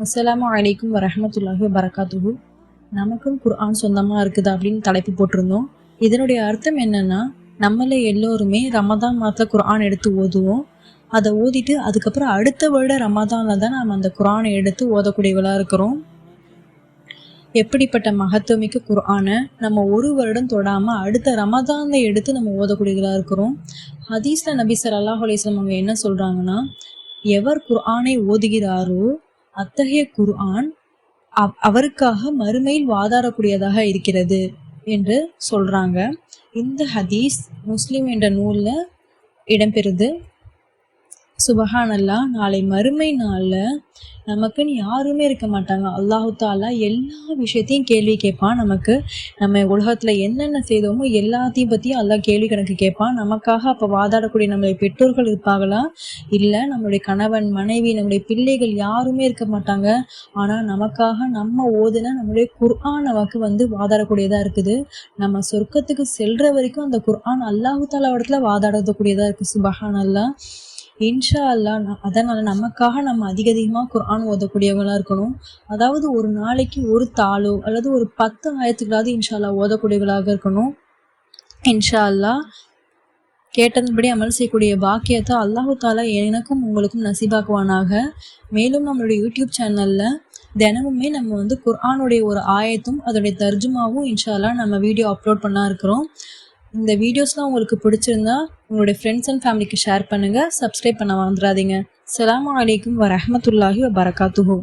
அஸ்ஸலாமு அலைக்கும் வரஹ்மத்துல்லாஹி வபரகாத்துஹு. நமக்கும் குர்ஆன் சொந்தமாக இருக்குது அப்படின்னு தலைப்பு போட்டிருந்தோம். இதனுடைய அர்த்தம் என்னன்னா, நம்மள எல்லோருமே ரமதான் மாதத்தில் குர்ஆன் எடுத்து ஓதுவோம். அதை ஓதிட்டு அதுக்கப்புறம் அடுத்த வருட ரமதானில் தான் நாம் அந்த குர்ஆனை எடுத்து ஓதக்கூடியவளாக இருக்கிறோம். எப்படிப்பட்ட மகத்துவமிக்க குர்ஆனை நம்ம ஒரு வருடம் தொடாமல் அடுத்த ரமதானில் எடுத்து நம்ம ஓதக்கூடியவளாக இருக்கிறோம். ஹதீஸில் நபி ஸல்லல்லாஹு அலைஹி வஸல்லம் அவங்க என்ன சொல்கிறாங்கன்னா, எவர் குர்ஆனை ஓதுகிறாரோ அத்தகைய குர்ஆன் அவருக்காக மறுமையில் வாதாடக்கூடியதாக இருக்கிறது என்று சொல்றாங்க. இந்த ஹதீஸ் முஸ்லிம் என்ற நூல்ல இடம்பெறுது. சுபஹானல்லாஹ், நாளை மறுமை நாளில் நமக்குன்னு யாருமே இருக்க மாட்டாங்க. அல்லாஹு தாலா எல்லா விஷயத்தையும் கேள்வி கேட்பான். நம்ம உலகத்தில் என்னென்ன செய்தோமோ எல்லாத்தையும் பற்றியும் அல்லாஹ் கேள்வி கணக்கு கேட்பான். நமக்காக அப்போ வாதாடக்கூடிய நம்மளுடைய பெற்றோர்கள் இருப்பாங்களா? இல்லை, நம்மளுடைய கணவன், மனைவி, நம்மளுடைய பிள்ளைகள் யாருமே இருக்க மாட்டாங்க. ஆனால் நமக்காக நம்ம ஓதுன நம்மளுடைய குர்ஆன் நமக்கு வாதாடக்கூடியதாக இருக்குது. நம்ம சொர்க்கத்துக்கு செல்ற வரைக்கும் அந்த குர்ஆன் அல்லாஹு தாலா இடத்துல வாதாடக்கூடியதாக இருக்குது. சுபஹானல்லாஹ், இன்ஷா அல்லாஹ். அதனால் நமக்காக நம்ம அதிகமாக குர்ஆன் ஓதக்கூடியவங்களாக இருக்கணும். அதாவது ஒரு நாளைக்கு ஒரு தாளோ அல்லது ஒரு 10 ஆயத்துக்களாவது இன்ஷா அல்லாஹ் ஓதக்கூடியவங்களாக இருக்கணும். இன்ஷா அல்லாஹ் கேட்டதன்படி அமல் செய்யக்கூடிய பாக்கியத்தை அல்லாஹு தாலா எனக்கும் உங்களுக்கும் நசீபாக்குவானாக. மேலும் நம்மளுடைய யூடியூப் சேனலில் தினமுமே நம்ம குர்ஆனுடைய ஒரு ஆயத்தும் அதோடைய தர்ஜுமாவும் இன்ஷா அல்லாஹ் நம்ம வீடியோ அப்லோட் பண்ணா இருக்கிறோம். இந்த வீடியோஸ்லாம் உங்களுக்கு பிடிச்சிருந்தா உங்களுடைய ஃப்ரெண்ட்ஸ் அண்ட் ஃபேமிலிக்கு ஷேர் பண்ணுங்கள். சப்ஸ்கிரைப் பண்ண மறந்துடாதீங்க. அஸ்ஸலாமு அலைக்கும் வரஹ்மத்துல்லாஹி வபரகாத்துஹு.